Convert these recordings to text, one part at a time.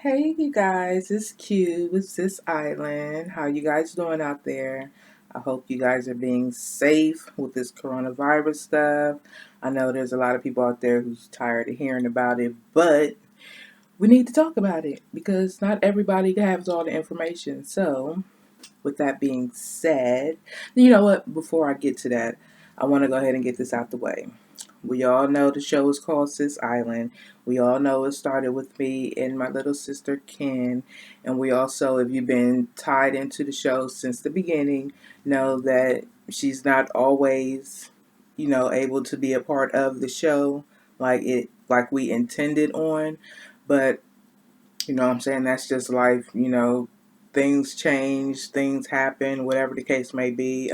Hey you guys, it's Q with Sis.Island. How you guys doing out there? I hope you guys are being safe with this coronavirus stuff. I know there's a lot of people out there who's tired of hearing about it, but we need to talk about it because not everybody has all the information. So, with that being said, you know what? Before I get to that, I want to go ahead and get this out the way. We all know the show is called Sis.Island. We all know it started with me and my little sister Ken. And we also, if you've been tied into the show since the beginning, know that she's not always, able to be a part of the show like we intended on. But you know what I'm saying? That's just life, things change, things happen, whatever the case may be.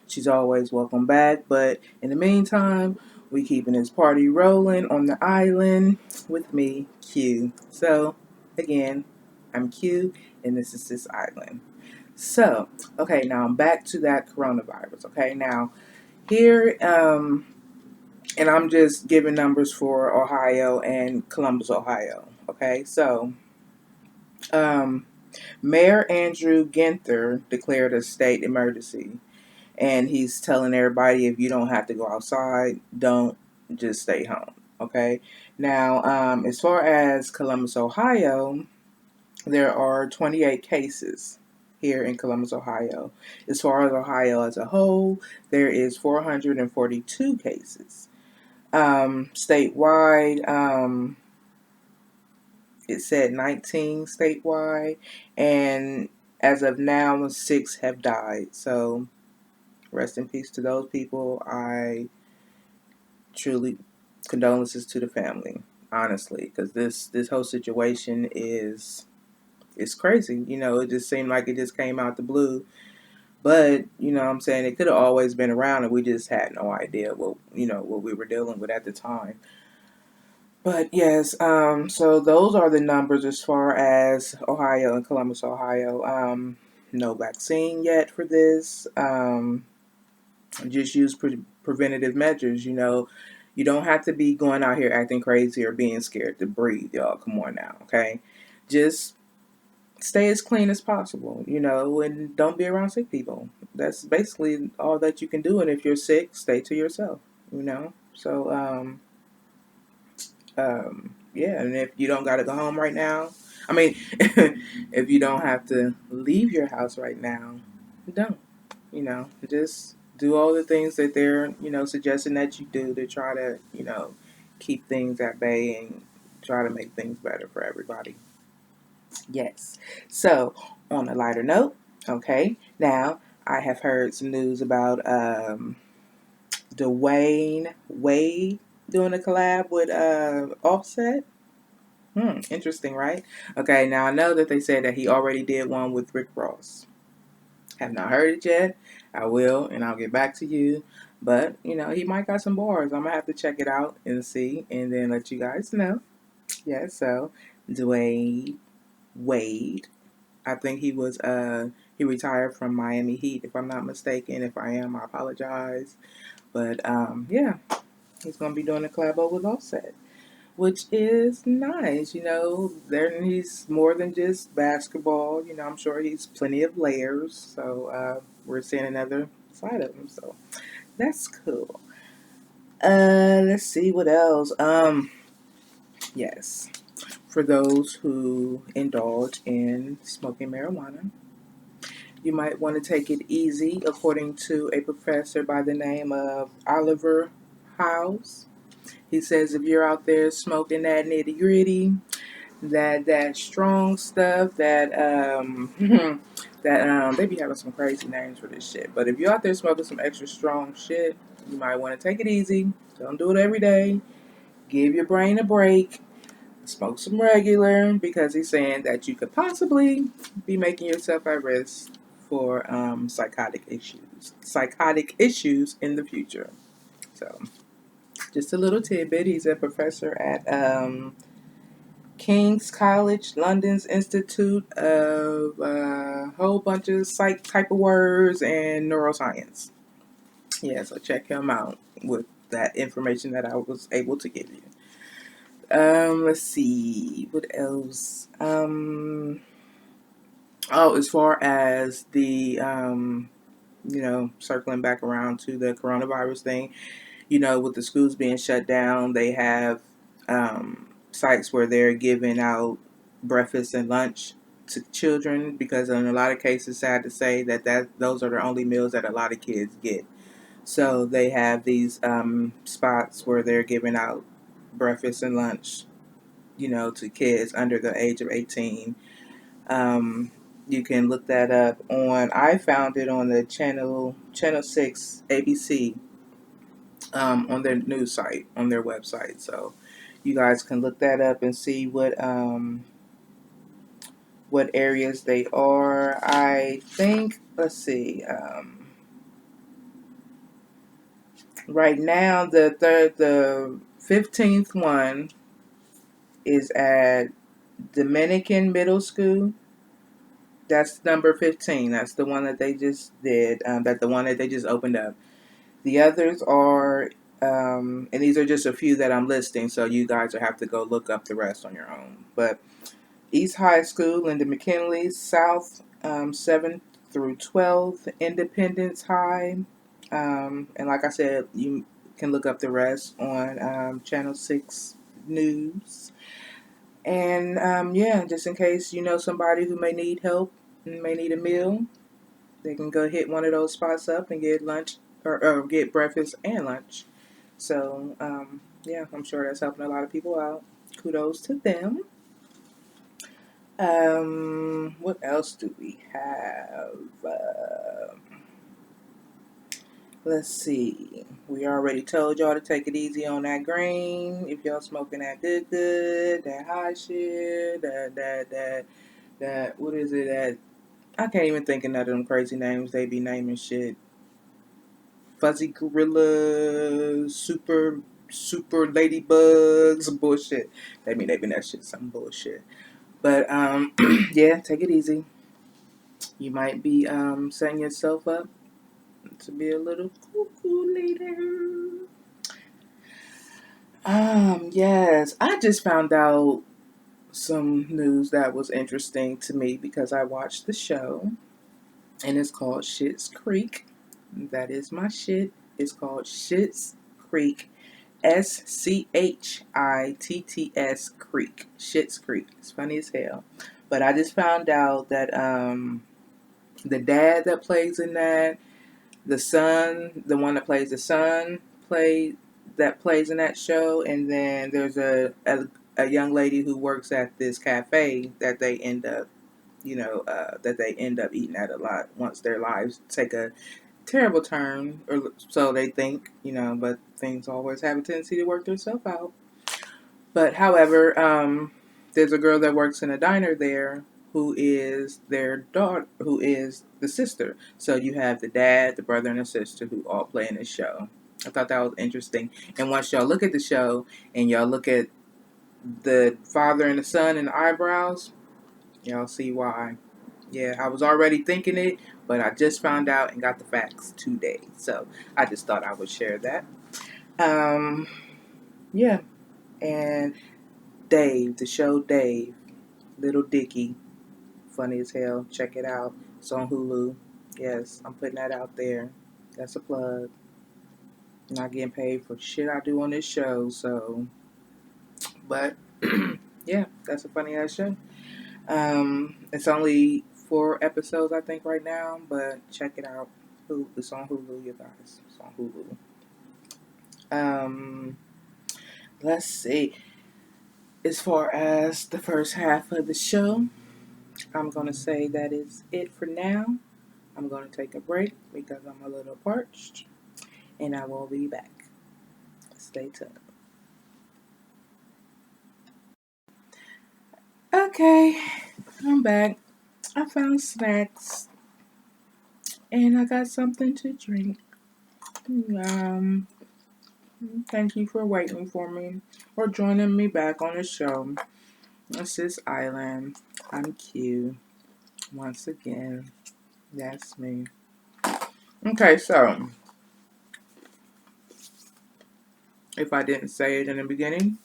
She's always welcome back. But in the meantime, we keeping this party rolling on the island with me, Q. So, again, I'm Q, and this island. So, okay, now I'm back to that coronavirus. Okay, now here, and I'm just giving numbers for Ohio and Columbus, Ohio. Okay, so um, Mayor Andrew Ginther declared a state emergency, and he's telling everybody if you don't have to go outside, don't, just stay home. Okay. Now, as far as Columbus, Ohio, there are 28 cases here in Columbus, Ohio. As far as Ohio as a whole, there is 442 cases. Statewide, it said 19 statewide, and as of now, 6 have died. So, rest in peace to those people. I truly condolences to the family, honestly, because this whole situation is crazy. It just seemed like it just came out the blue. But what I'm saying, it could have always been around, and we just had no idea what we were dealing with at the time. But yes, so those are the numbers as far as Ohio and Columbus, Ohio. No vaccine yet for this. Just use preventative measures. You don't have to be going out here acting crazy or being scared to breathe, y'all. Come on now, okay? Just stay as clean as possible, and don't be around sick people. That's basically all that you can do. And if you're sick, stay to yourself, So, yeah, and if you don't got to go home right now, I mean, if you don't have to leave your house right now, don't. Just do all the things that they're, suggesting that you do to try to, keep things at bay and try to make things better for everybody. Yes. So, on a lighter note, okay, now I have heard some news about Dwayne Wade doing a collab with Offset. Interesting, right? Okay, now I know that they said that he already did one with Rick Ross. Have not heard it yet. I will, and I'll get back to you. But, he might got some bars. I'm going to have to check it out and see, and then let you guys know. Yeah, so, Dwayne Wade. I think he retired from Miami Heat, if I'm not mistaken. If I am, I apologize. But, yeah, he's going to be doing a collab with Offset, which is nice. There he's more than just basketball. I'm sure he's plenty of layers. So we're seeing another side of him. So that's cool. Let's see what else. Yes, for those who indulge in smoking marijuana, you might want to take it easy, according to a professor by the name of Oliver House. He says if you're out there smoking that nitty gritty, that strong stuff, that that they be having some crazy names for this shit. But if you're out there smoking some extra strong shit, you might want to take it easy. Don't do it every day. Give your brain a break. Smoke some regular, because he's saying that you could possibly be making yourself at risk for psychotic issues in the future. So, just a little tidbit. He's a professor at King's College London's Institute of a whole bunch of psych type of words and neuroscience. Yeah, so check him out with that information that I was able to give you. Let's see. What else? Oh, as far as the circling back around to the coronavirus thing, with the schools being shut down, they have sites where they're giving out breakfast and lunch to children because in a lot of cases, sad to say that those are the only meals that a lot of kids get. So they have these spots where they're giving out breakfast and lunch, to kids under the age of 18. You can look that up on. I found it on the channel 6 ABC on their news site on their website. So you guys can look that up and see what areas they are. I think. Let's see. Right now, the 15th one is at Dominican Middle School. That's number 15. That's the one that they just did. The one that they just opened up. The others are, and these are just a few that I'm listing, so you guys will have to go look up the rest on your own. But East High School, Linda McKinley, South 7th through 12th, Independence High, and like I said, you can look up the rest on Channel 6 News. And just in case you know somebody who may need help and may need a meal, they can go hit one of those spots up and get lunch or get breakfast and lunch. So, I'm sure that's helping a lot of people out. Kudos to them. What else do we have? Let's see. We already told y'all to take it easy on that green. If y'all smoking that good, that high shit, that what is it? That I can't even think of none of them crazy names they be naming shit. Fuzzy gorillas, super ladybugs, bullshit. They mean they been that shit some bullshit. But yeah, take it easy. You might be setting yourself up to be a little cuckoo later. Yes, I just found out some news that was interesting to me because I watched the show, and it's called Schitt's Creek. That is my shit. It's called Schitt's Creek. Schitt's Creek. Schitt's Creek. It's funny as hell. But I just found out that the dad that plays in that, the son, the one that plays the son, plays in that show, and then there's a young lady who works at this cafe that they end up, eating at a lot once their lives take a terrible turn, or so they think, but things always have a tendency to work themselves out. But however, there's a girl that works in a diner there who is their daughter, who is the sister. So you have the dad, the brother, and the sister who all play in the show. I thought that was interesting. And once y'all look at the show and y'all look at the father and the son and the eyebrows, y'all see why. Yeah, I was already thinking it, but I just found out and got the facts today. So I just thought I would share that. Yeah. And Dave, the show Dave, Little Dicky, funny as hell. Check it out. It's on Hulu. Yes, I'm putting that out there. That's a plug. Not getting paid for shit I do on this show, so. But yeah, that's a funny ass show. It's only 4 episodes, I think, right now, but check it out. It's on Hulu, you guys. It's on Hulu. Let's see. As far as the first half of the show, I'm going to say that is it for now. I'm going to take a break because I'm a little parched, and I will be back. Stay tuned. Okay, I'm back. I found snacks, and I got something to drink. Um, Thank you for waiting for me or joining me back on the show. Sis.Island. I'm Q. Once again, that's me. Okay, so if I didn't say it in the beginning,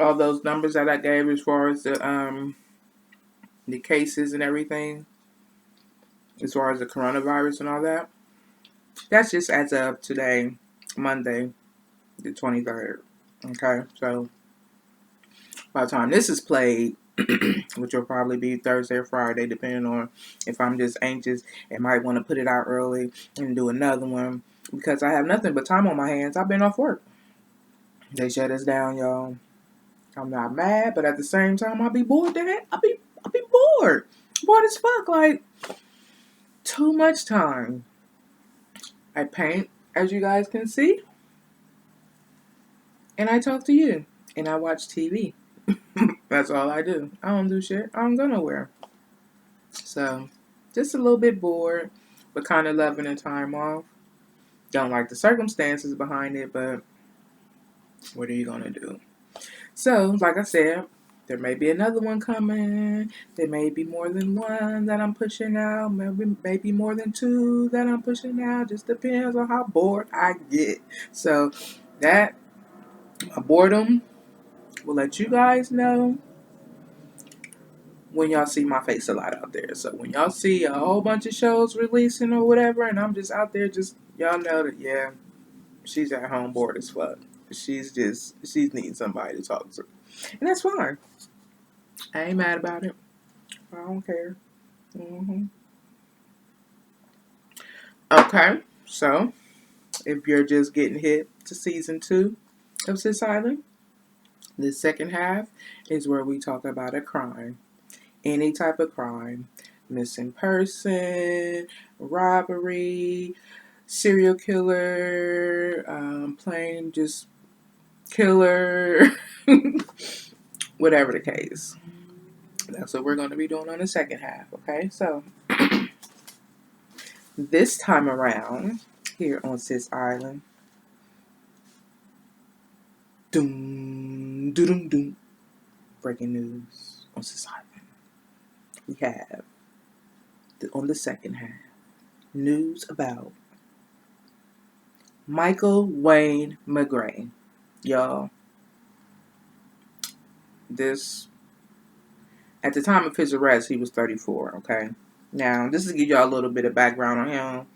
all those numbers that I gave as far as the cases and everything, as far as the coronavirus and all that. That's just as of today, Monday, the 23rd. Okay, so by the time this is played, which will probably be Thursday or Friday, depending on if I'm just anxious and might want to put it out early and do another one because I have nothing but time on my hands. I've been off work. They shut us down, y'all. I'm not mad, but at the same time, I'll be bored. I'll be bored, bored as fuck. Like too much time. I paint, as you guys can see, and I talk to you, and I watch TV. That's all I do. I don't do shit. I don't go nowhere. So, just a little bit bored, but kind of loving the time off. Don't like the circumstances behind it, but what are you gonna do? So, like I said, there may be another one coming. There may be more than one that I'm pushing out. Maybe more than two that I'm pushing out. Just depends on how bored I get. So, that my boredom will let you guys know when y'all see my face a lot out there. So when y'all see a whole bunch of shows releasing or whatever, and I'm just out there, just y'all know that she's at home bored as fuck. She's needing somebody to talk to, and that's fine. I ain't mad about it. I don't care. Okay, so if you're just getting hit to season 2 of Sis.Island, the second half is where we talk about a crime. Any type of crime. Missing person, robbery, serial killer, plain just killer, whatever the case. That's what we're going to be doing on the second half, okay? So, this time around, here on Sis.Island, doom, doom, doom, breaking news on Sis.Island. We have, on the second half, news about Michael Wayne McGray. Y'all, at the time of his arrest, he was 34, okay? Now, this is to give y'all a little bit of background on him.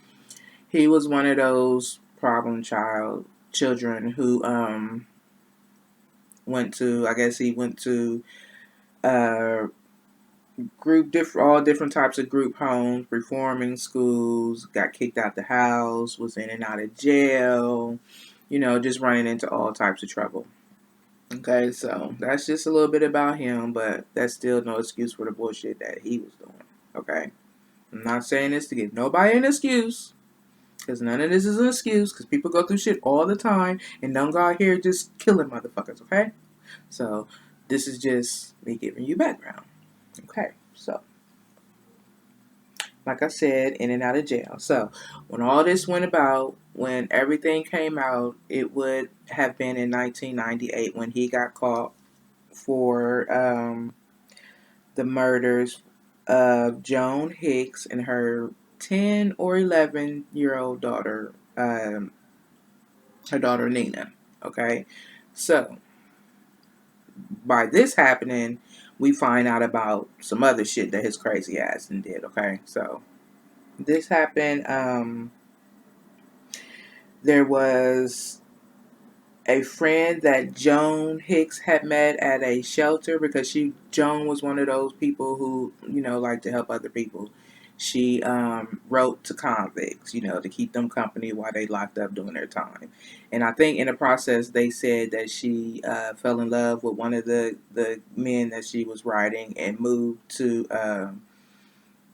He was one of those problem children who went to all different types of group homes, reforming schools, got kicked out the house, was in and out of jail, just running into all types of trouble. Okay, so that's just a little bit about him, but that's still no excuse for the bullshit that he was doing. Okay, I'm not saying this to give nobody an excuse, because none of this is an excuse, because people go through shit all the time and don't go out here just killing motherfuckers. Okay, so this is just me giving you background. Okay, so like I said, in and out of jail. So when all this went about, when everything came out, it would have been in 1998 when he got caught for the murders of Joan Hicks and her 10 or 11-year-old daughter, her daughter Nina. Okay, so by this happening, we find out about some other shit that his crazy ass did. Okay, so this happened. There was a friend that Joan Hicks had met at a shelter, because Joan was one of those people who, like to help other people. She wrote to convicts, to keep them company while they locked up doing their time. And I think in the process, they said that she fell in love with one of the men that she was writing and moved to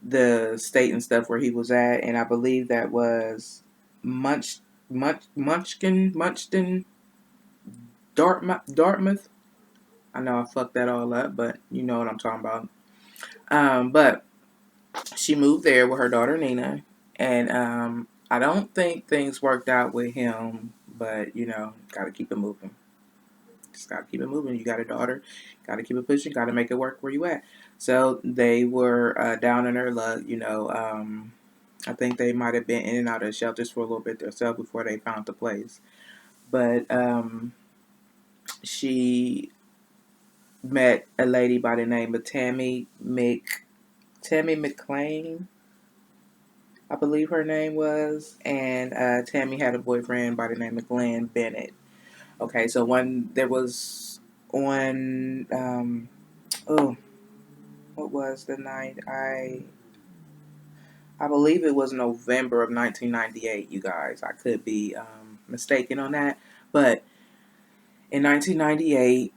the state and stuff where he was at. And I believe that was Munchkin, Dartmouth. I know I fucked that all up, but you know what I'm talking about. But she moved there with her daughter Nina, and I don't think things worked out with him, but gotta keep it moving. Just gotta keep it moving. You got a daughter, gotta keep it pushing, gotta make it work where you at. So they were down in their luck, I think they might have been in and out of shelters for a little bit themselves before they found the place. But she met a lady by the name of Tammy McLean, I believe her name was, and Tammy had a boyfriend by the name of Glenn Bennett. Okay, so when there was on, oh, what was the night? I believe it was November of 1998. You guys, I could be mistaken on that, but in 1998.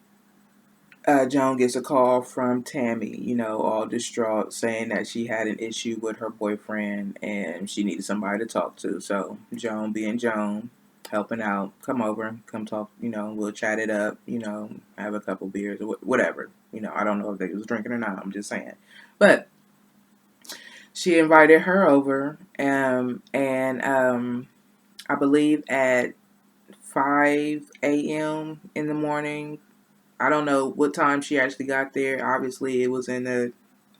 Joan gets a call from Tammy, all distraught, saying that she had an issue with her boyfriend and she needed somebody to talk to. So, Joan, being Joan, helping out, come over, come talk, we'll chat it up, have a couple beers or whatever. I don't know if they was drinking or not, I'm just saying. But she invited her over, and I believe at 5 a.m. in the morning, I don't know what time she actually got there. Obviously, it was in the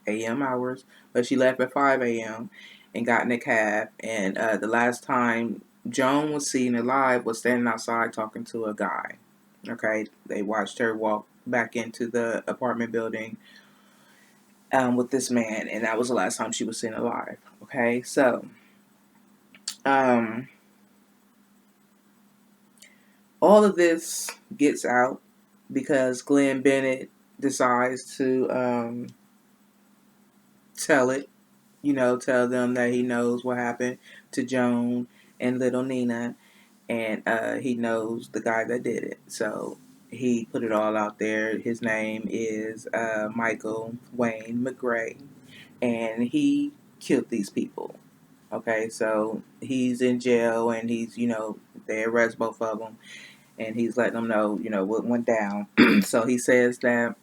a.m. hours, but she left at 5 a.m. and got in a cab. And the last time Joan was seen alive was standing outside talking to a guy. Okay, they watched her walk back into the apartment building with this man, and that was the last time she was seen alive. Okay, so um, all of this gets out because Glenn Bennett decides to tell it, tell them that he knows what happened to Joan and little Nina, and he knows the guy that did it. So he put it all out there. His name is Michael Wayne McGray, and he killed these people. Okay, so he's in jail, and he's, they arrest both of them, and he's letting them know, what went down. So he says that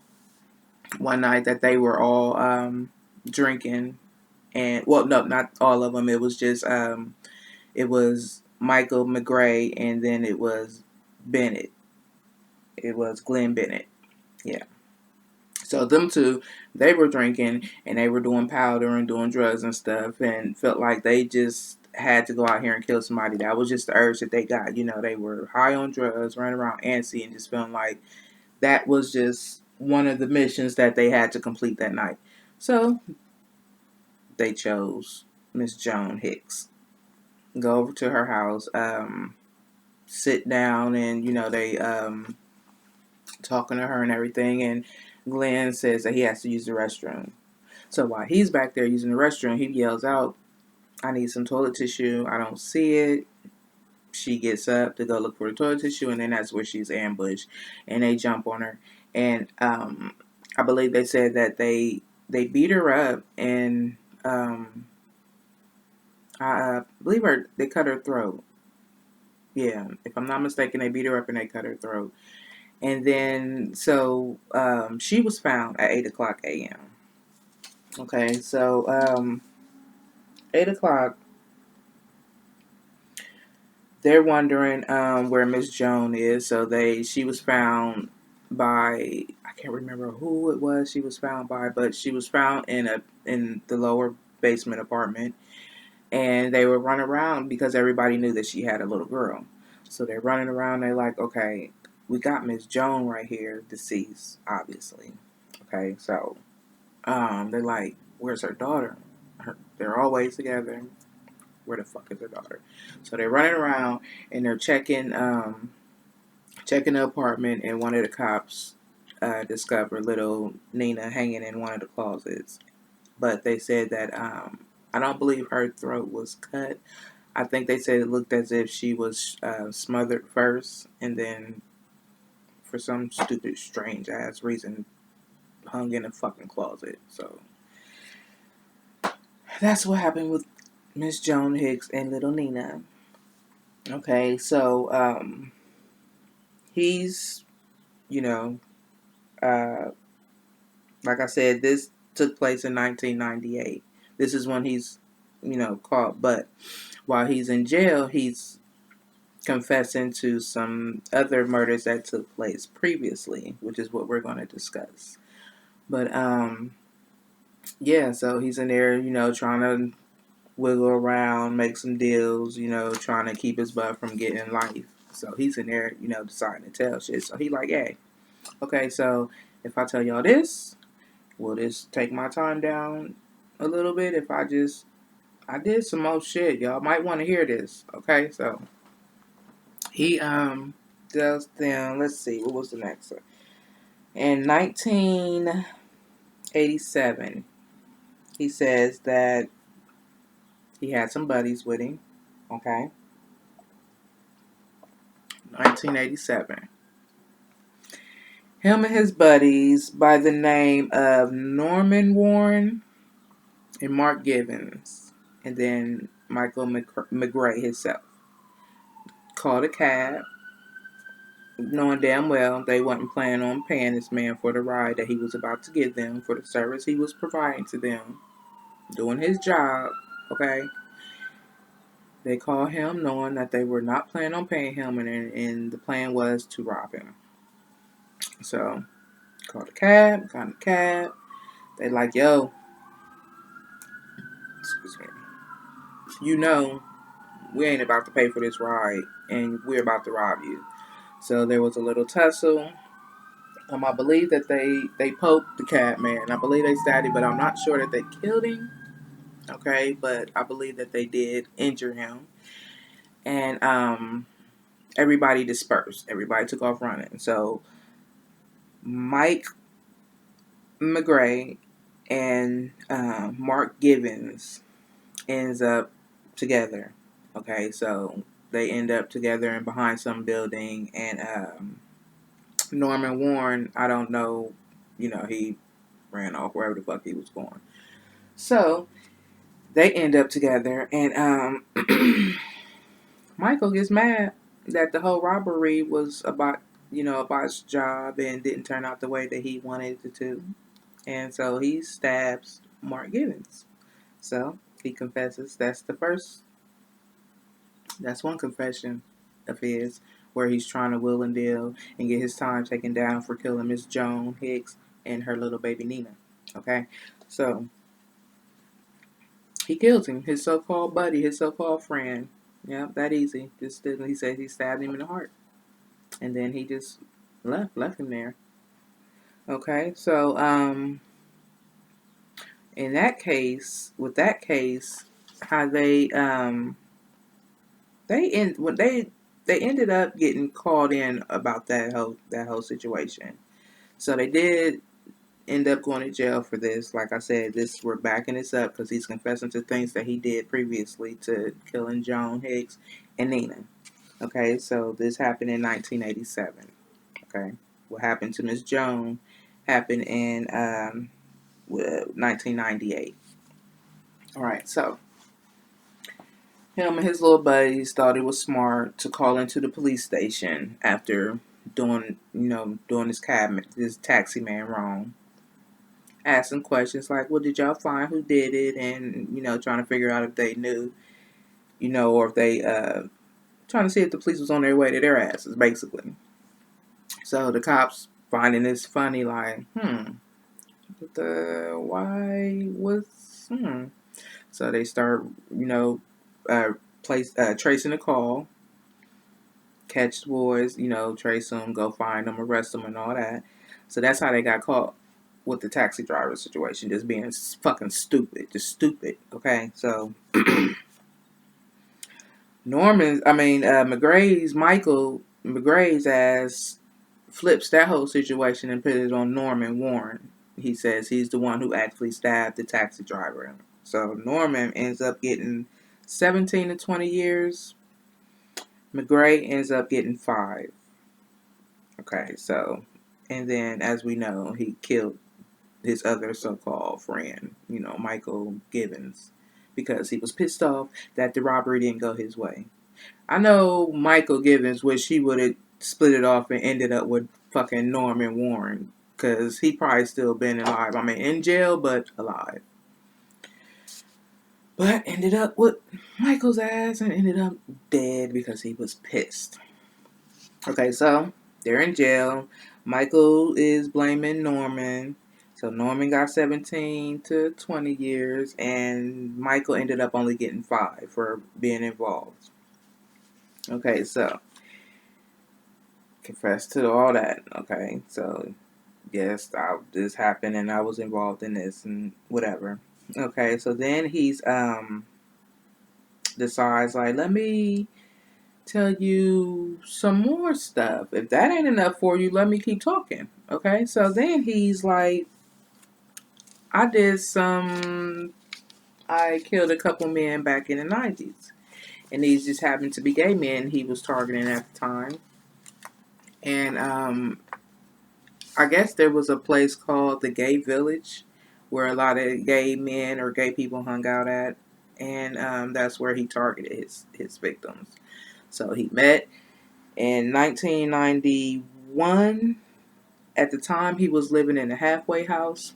one night that they were all drinking, and well, no, not all of them. It was just it was Michael McGray, and then it was Bennett. It was Glenn Bennett. Yeah. So them two, they were drinking and they were doing powder and doing drugs and stuff, and felt like they just had to go out here and kill somebody. That was just the urge that they got. They were high on drugs, running around antsy, and just feeling like that was just one of the missions that they had to complete that night. So they chose Miss Joan Hicks. Go over to her house, sit down, and they talking to her and everything. And Glenn says that he has to use the restroom. So while he's back there using the restroom, he yells out, "I need some toilet tissue." I don't see it. She gets up to go look for the toilet tissue, and then that's where she's ambushed, and they jump on her. And I believe they said that they beat her up, and I believe they cut her throat. Yeah, if I'm not mistaken, they beat her up and they cut her throat. And then, so she was found at 8 o'clock a.m. Okay, so 8 o'clock, they're wondering where Miss Joan is. So she was found by, I can't remember who it was she was found by, but she was found in the lower basement apartment. And they were running around because everybody knew that she had a little girl. So they're running around. They're like, okay, we got Miss Joan right here, deceased, obviously. Okay, so they're like, where's her daughter? They're always together. Where the fuck is her daughter? So they're running around and they're checking the apartment, and one of the cops discovered little Nina hanging in one of the closets. But they said that I don't believe her throat was cut. I think they said it looked as if she was smothered first, and then for some stupid, strange ass reason, hung in a fucking closet. So that's what happened with Miss Joan Hicks and little Nina. Okay, so he's, you know, uh, like I said, this took place in 1998. This is when he's, caught. But while he's in jail, he's confessing to some other murders that took place previously, which is what we're going to discuss. But yeah, so he's in there, trying to wiggle around, make some deals, trying to keep his butt from getting life. So he's in there, deciding to tell shit. So he like, hey, okay, so if I tell y'all this, will this take my time down a little bit? If I did some more shit. Y'all might want to hear this. Okay, so he does them. Let's see, what was the next one? In 1987, he says that he had some buddies with him. Okay, 1987. Him and his buddies by the name of Norman Warren and Mark Givens, and then Michael McGray himself, called a cab, knowing damn well they wasn't planning on paying this man for the ride that he was about to give them for the service he was providing to them, doing his job. Okay, they called him knowing that they were not planning on paying him, and the plan was to rob him. So, called a cab, got in the cab. They like, yo, excuse me, you know, we ain't about to pay for this ride, and we're about to rob you. So there was a little tussle. I believe that they poked the cat man. I believe they stabbed him, but I'm not sure that they killed him. Okay, but I believe that they did injure him, and everybody dispersed. Everybody took off running. So Mike McGray and Mark Givens ends up together. Okay, so they end up together and behind some building, and Norman Warren, I don't know, he ran off wherever the fuck he was going. So they end up together, and Michael gets mad that the whole robbery was about his job and didn't turn out the way that he wanted it to. And so he stabs Mark Givens. So he confesses. That's one confession of his where he's trying to will and deal and get his time taken down for killing Miss Joan Hicks and her little baby Nina. Okay? So he kills him, his so-called buddy, his so-called friend. Yeah, that easy. He said he stabbed him in the heart. And then he just left him there. Okay? So in that case, how they ended up getting called in about that whole situation. So they did end up going to jail for this. Like I said, we're backing this up because he's confessing to things that he did previously to killing Joan Hicks and Nina. Okay, so this happened in 1987. Okay, what happened to Miss Joan happened in 1998. All right, so him and his little buddies thought it was smart to call into the police station after doing this taxi man wrong. Asking questions like, well, did y'all find who did it? And, trying to figure out if they knew, or if they, trying to see if the police was on their way to their asses, basically. So the cops finding this funny, like, So they start, tracing the call, catch the boys, trace them, go find them, arrest them, and all that. So that's how they got caught with the taxi driver situation, just being fucking stupid, just stupid. Okay, so Michael McGray's ass flips that whole situation and put it on Norman Warren. He says he's the one who actually stabbed the taxi driver. So Norman ends up getting 17 to 20 years. McGray ends up getting 5. Okay, so, and then as we know, he killed his other so-called friend, Michael Givens, because he was pissed off that the robbery didn't go his way. I know Michael Givens wish he would have split it off and ended up with fucking Norman Warren, because he probably still been alive. I mean, in jail, but alive. But ended up with Michael's ass and ended up dead because he was pissed. Okay, so they're in jail. Michael is blaming Norman. So Norman got 17 to 20 years, and Michael ended up only getting 5 for being involved. Okay, so confess to all that. Okay, so yes, this happened and I was involved in this and whatever. Okay, so then he's decides like, let me tell you some more stuff. If that ain't enough for you, let me keep talking. Okay, so then he's like, I did some. I killed a couple men back in the 90s. And these just happened to be gay men he was targeting at the time. And I guess there was a place called the Gay Village where a lot of gay men or gay people hung out at. And that's where he targeted his victims. So he met in 1991. At the time, he was living in a halfway house.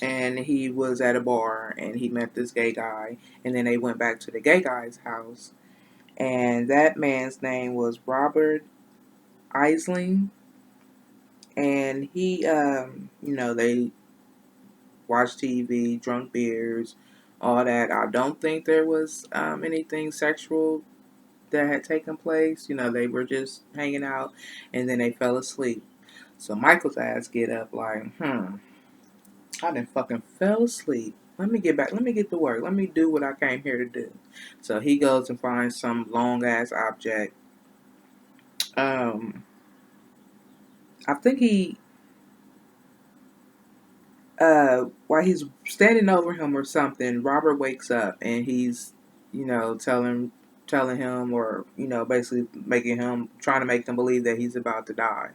And he was at a bar and he met this gay guy. And then they went back to the gay guy's house. And that man's name was Robert Isling. And he, they watched TV, drunk beers, all that. I don't think there was anything sexual that had taken place. They were just hanging out and then they fell asleep. So Michael's ass get up like, I done fucking fell asleep. Let me get back. Let me get to work. Let me do what I came here to do. So he goes and finds some long ass object. Um, I think while he's standing over him or something, Robert wakes up and he's, telling him or, basically trying to make him believe that he's about to die.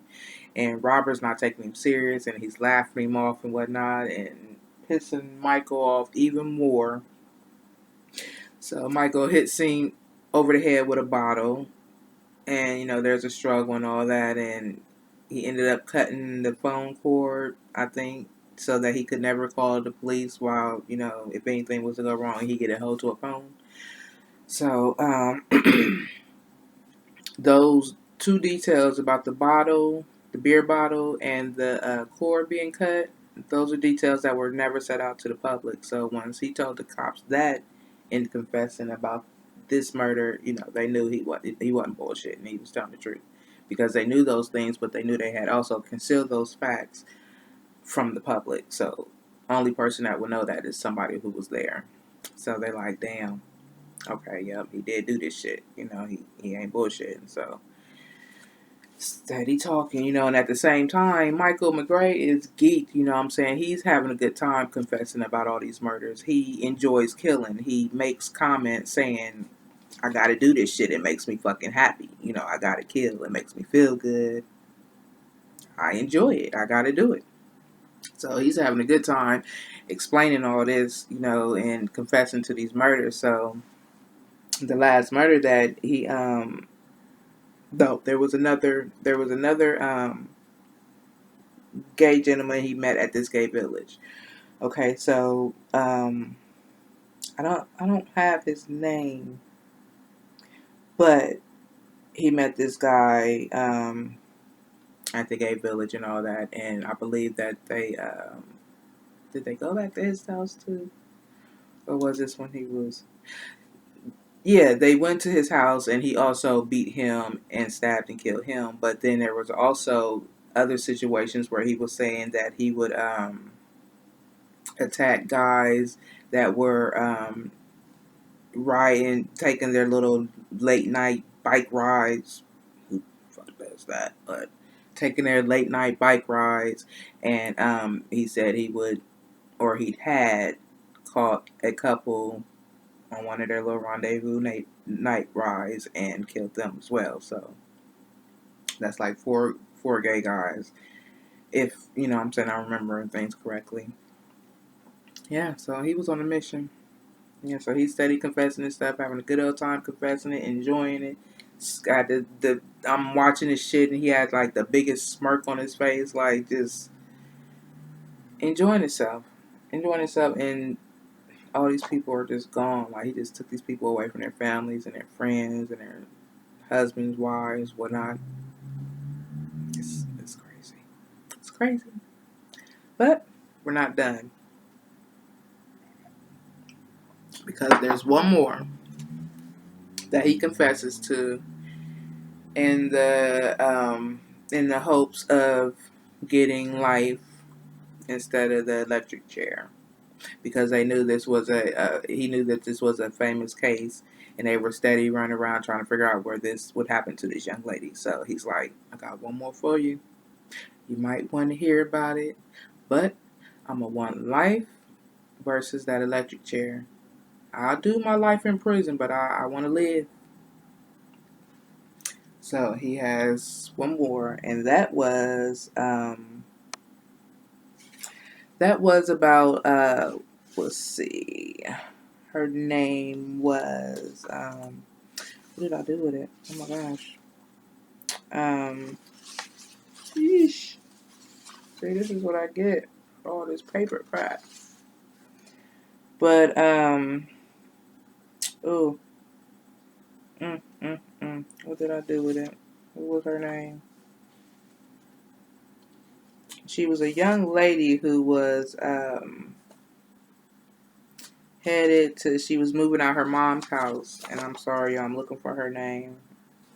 And Robert's not taking him serious and he's laughing him off and whatnot and pissing Michael off even more. So Michael hits him over the head with a bottle, and there's a struggle and all that, and he ended up cutting the phone cord, I think, so that he could never call the police. While if anything was to go wrong, he get a hold to a phone. So those two details about the beer bottle, and the cord being cut. Those are details that were never set out to the public. So once he told the cops that in confessing about this murder, they knew he wasn't bullshitting. He was telling the truth because they knew those things, but they knew they had also concealed those facts from the public. So only person that would know that is somebody who was there. So they're like, damn, okay, yep, he did do this shit. He ain't bullshitting. So steady talking, and at the same time, Michael McGray is geeked, what I'm saying? He's having a good time confessing about all these murders. He enjoys killing. He makes comments saying, I gotta do this shit. It makes me fucking happy. I gotta kill. It makes me feel good. I enjoy it. I gotta do it. So he's having a good time explaining all this, and confessing to these murders. So the last murder that he though there was another gay gentleman he met at this gay village. Okay, so I don't have his name, but he met this guy at the gay village and all that, and I believe that they did they go back to his house too, or was this when he was? Yeah, they went to his house and he also beat him and stabbed and killed him. But then there was also other situations where he was saying that he would attack guys that were riding, taking their little late night bike rides. Who the fuck does that? But taking their late night bike rides, and he said he would, or he had caught a couple on one of their little rendezvous night rides and killed them as well. So that's like four gay guys. If I'm saying I'm remembering things correctly. Yeah, so he was on a mission. Yeah, so he's steady confessing and stuff, having a good old time confessing it, enjoying it. Got the I'm watching this shit and he had like the biggest smirk on his face, like just enjoying himself. Enjoying himself, and all these people are just gone. Like he just took these people away from their families and their friends and their husbands, wives, whatnot. It's crazy. It's crazy. But we're not done. Because there's one more that he confesses to in the hopes of getting life instead of the electric chair, because they knew this was he knew that this was a famous case, and they were steady running around trying to figure out where this would happen to this young lady. So he's like, I got one more for you. You might want to hear about it, but I'm going to want life versus that electric chair. I'll do my life in prison, but I want to live. So he has one more, and that was about let's see, her name was what did I do with it? Oh my gosh. Yeesh. See, this is what I get for all this paper crap. But oh, what did I do with it? What was her name? She was a young lady who was she was moving out her mom's house, and I'm sorry, I'm looking for her name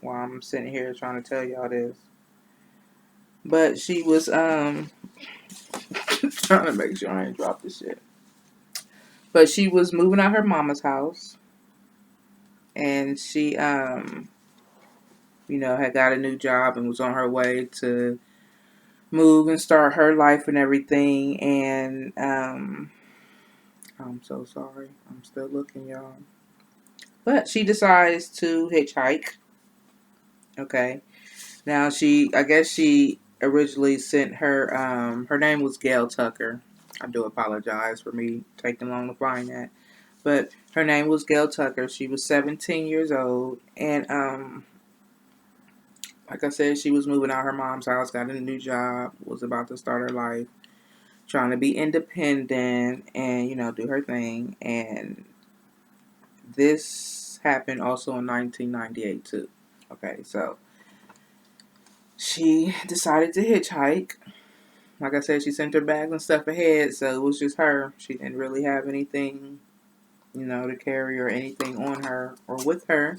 while I'm sitting here trying to tell y'all this. But she was trying to make sure I ain't drop this shit. But she was moving out her mama's house, and she had got a new job and was on her way to move and start her life and everything. And I'm so sorry. I'm still looking, y'all. But she decides to hitchhike. Okay. Now I guess she originally sent her name was Gail Tucker. I do apologize for me taking long to find that. But her name was Gail Tucker. She was 17 years old, and like I said, she was moving out her mom's house, got a new job, was about to start her life, trying to be independent and do her thing. And this happened also in 1998 too. Okay, so she decided to hitchhike. Like I said, she sent her bags and stuff ahead, so it was just her. She didn't really have anything, to carry or anything on her or with her.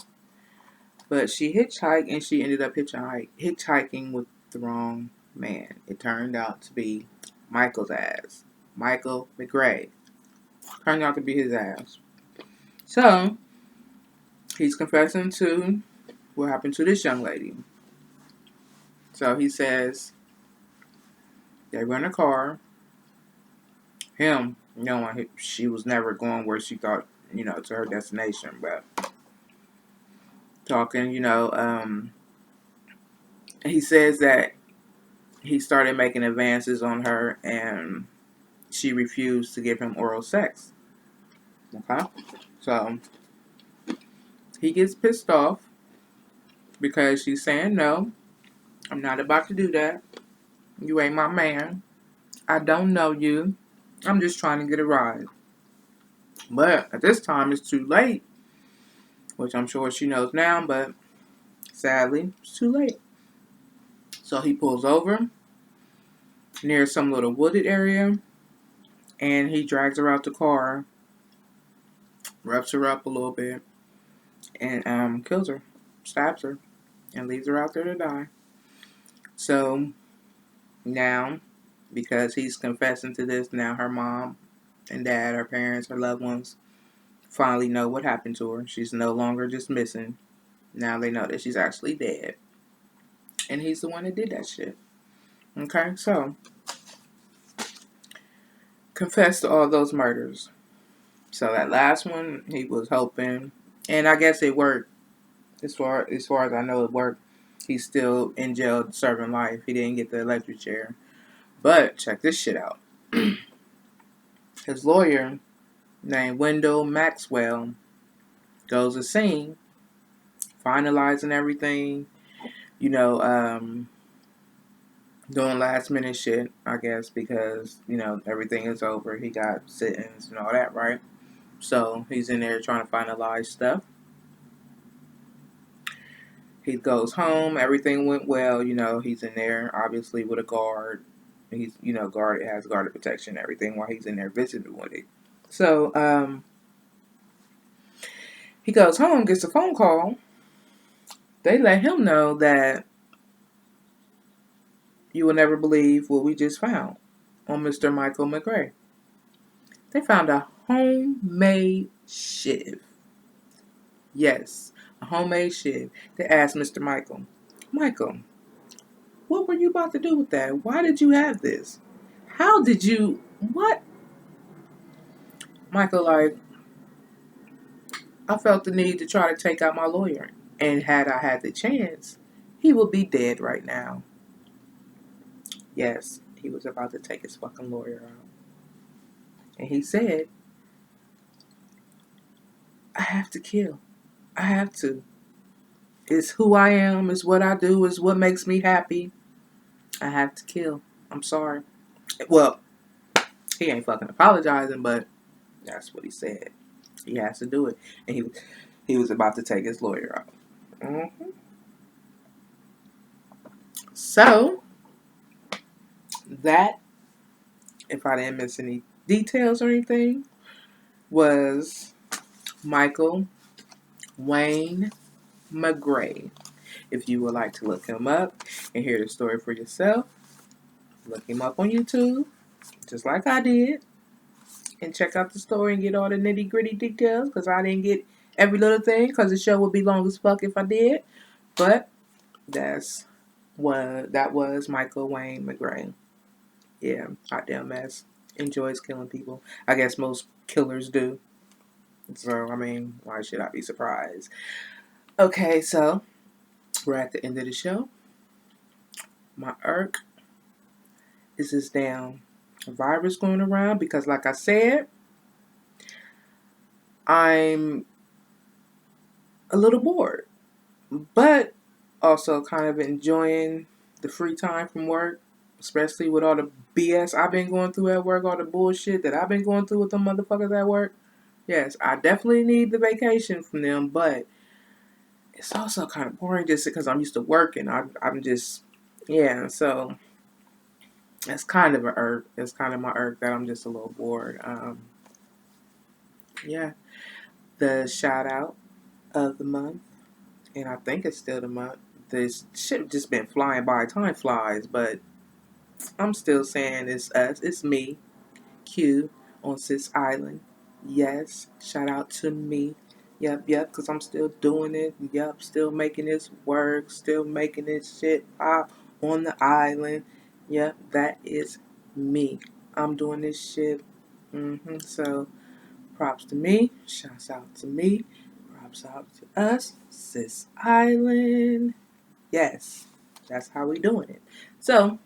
But she hitchhiked, and she ended up hitchhiking with the wrong man. It turned out to be Michael's ass. Michael McRae. Turned out to be his ass. So, he's confessing to what happened to this young lady. So he says they were in a car. Him, she was never going where she thought, to her destination. But talking, he says that he started making advances on her, and she refused to give him oral sex. Okay? So he gets pissed off because she's saying, no, I'm not about to do that. You ain't my man. I don't know you. I'm just trying to get a ride. But at this time, it's too late, which I'm sure she knows now, but sadly, it's too late. So he pulls over near some little wooded area, and he drags her out the car, roughs her up a little bit, and kills her, stabs her, and leaves her out there to die. So now, because he's confessing to this, now her mom and dad, her parents, her loved ones, finally know what happened to her. She's no longer just missing. Now they know that she's actually dead. And he's the one that did that shit. Okay, so confessed to all those murders. So that last one, he was hoping, and I guess it worked. As far as I know, it worked. He's still in jail serving life. He didn't get the electric chair. But check this shit out. His lawyer, named Wendell Maxwell, goes to scene, finalizing everything, doing last minute shit, I guess, because, everything is over. He got sentenced and all that, right? So he's in there trying to finalize stuff. He goes home. Everything went well. He's in there, obviously, with a guard. He's, has guarded protection and everything while he's in there visiting with it. So, he goes home, gets a phone call. They let him know that You will never believe what we just found on Mr. Michael McRae. They found a homemade shiv. Yes, a homemade shiv. They asked Mr. Michael, what were you about to do with that? Why did you have this? How did you, what? Michael, like, I felt the need to try to take out my lawyer. And had I had the chance, he would be dead right now. Yes, he was about to take his fucking lawyer out. And he said, I have to kill. I have to. It's who I am, it's what I do, it's what makes me happy. I have to kill. I'm sorry. Well, he ain't fucking apologizing, but that's what he said. He has to do it. And he was about to take his lawyer out. Mm-hmm. So, that, if I didn't miss any details or anything, was Michael Wayne McRae. If you would like to look him up and hear the story for yourself, look him up on YouTube, just like I did, and check out the story and get all the nitty gritty details, because I didn't get every little thing, because the show would be long as fuck if I did. But that was Michael Wayne McRae. Yeah, hot damn mess. Enjoys killing people. I guess most killers do. So, I mean, why should I be surprised? Okay, so we're at the end of the show. My irk is this damn virus going around, because like I said, I'm a little bored, but also kind of enjoying the free time from work, especially with all the BS I've been going through at work, all the bullshit that I've been going through with them motherfuckers at work. Yes, I definitely need the vacation from them, but it's also kind of boring just because I'm used to working. I'm just, yeah, so it's kind of a irk. It's kind of my irk that I'm just a little bored. Yeah, the shout out of the month, and I think it's still the month. This shit just been flying by. Time flies, but I'm still saying it's us. It's me, Q, on Sis.Island. Yes, shout out to me. Yep, because I'm still doing it. Yep, still making this work. Still making this shit pop on the island. Yep, that is me. I'm doing this shit. So, props to me. Shouts out to me. Props out to us. Sis.Island. Yes, that's how we doing it. So,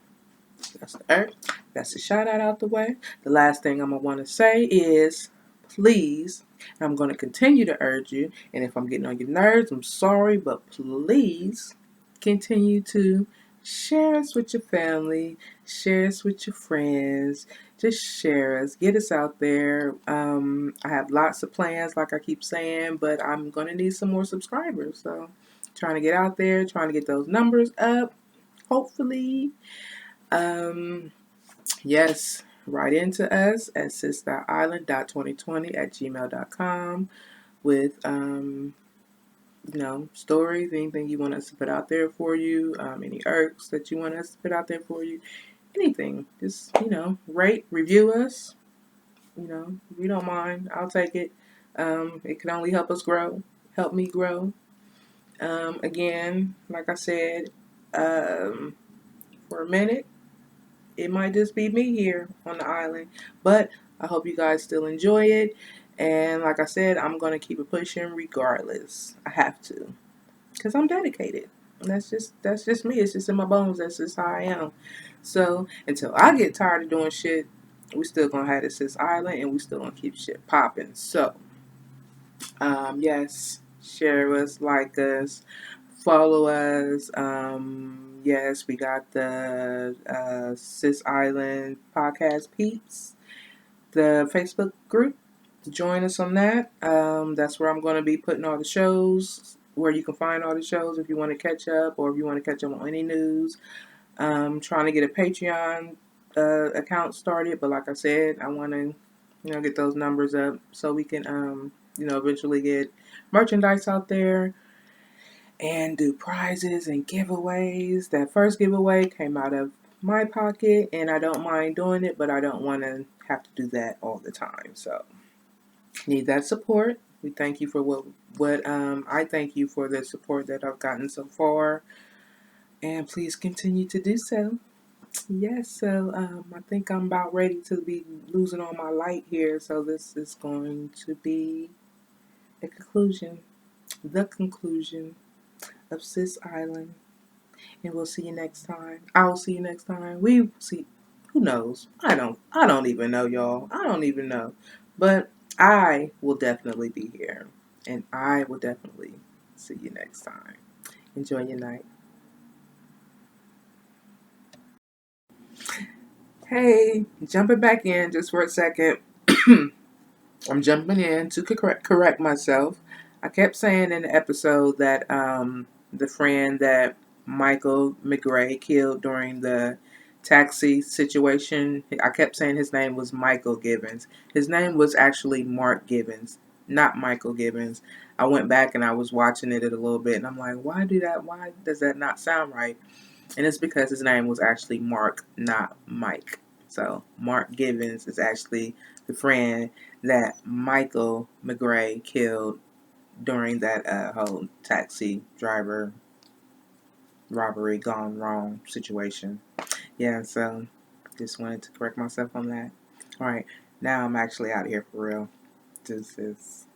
that's the earth. That's the shout out the way. The last thing I'm going to want to say is, please, and I'm going to continue to urge you, and if I'm getting on your nerves, I'm sorry, but please continue to share us with your family, share us with your friends, just share us, get us out there. I have lots of plans, like I keep saying, but I'm going to need some more subscribers, so trying to get out there, trying to get those numbers up, hopefully. Yes, write into us at sis.island.2020@gmail.com with, stories, anything you want us to put out there for you, any irks that you want us to put out there for you, anything. Just, rate, review us. We don't mind. I'll take it. It can only help us grow, help me grow. Again, like I said, for a minute, it might just be me here on the island, but I hope you guys still enjoy it. And like I said, I'm going to keep it pushing regardless. I have to, because I'm dedicated. And that's just me. It's just in my bones. That's just how I am. So until I get tired of doing shit, we still going to have this Sis.Island, and we still going to keep shit popping. So, yes, share us, like us, follow us. Yes, we got the Sis.Island podcast peeps, the Facebook group. Join us on that. That's where I'm going to be putting all the shows, where you can find all the shows if you want to catch up, or if you want to catch up on any news. Trying to get a Patreon account started, but like I said, I want to get those numbers up so we can eventually get merchandise out there and do prizes and giveaways. That first giveaway came out of my pocket, and I don't mind doing it, but I don't want to have to do that all the time. So need that support. We thank you for what I thank you for the support that I've gotten so far, and please continue to do so. Yes, so I think I'm about ready to be losing all my light here. So this is going to be a conclusion, the conclusion of Sis Island, and we'll see you next time. I'll see you next time. We see. Who knows? I don't even know, y'all. I don't even know, but I will definitely be here, and I will definitely see you next time. Enjoy your night. Hey, jumping back in just for a second. I'm jumping in to correct myself. I kept saying in the episode that the friend that Michael McGray killed during the taxi situation, I kept saying his name was Michael Gibbons. His name was actually Mark Gibbons, not Michael Gibbons. I went back and I was watching it a little bit, and I'm like, why does that not sound right? And it's because his name was actually Mark, not Mike. So Mark Gibbons is actually the friend that Michael McGray killed during that whole taxi driver robbery gone wrong situation. Yeah, so just wanted to correct myself on that. All right, now I'm actually out here for real. This is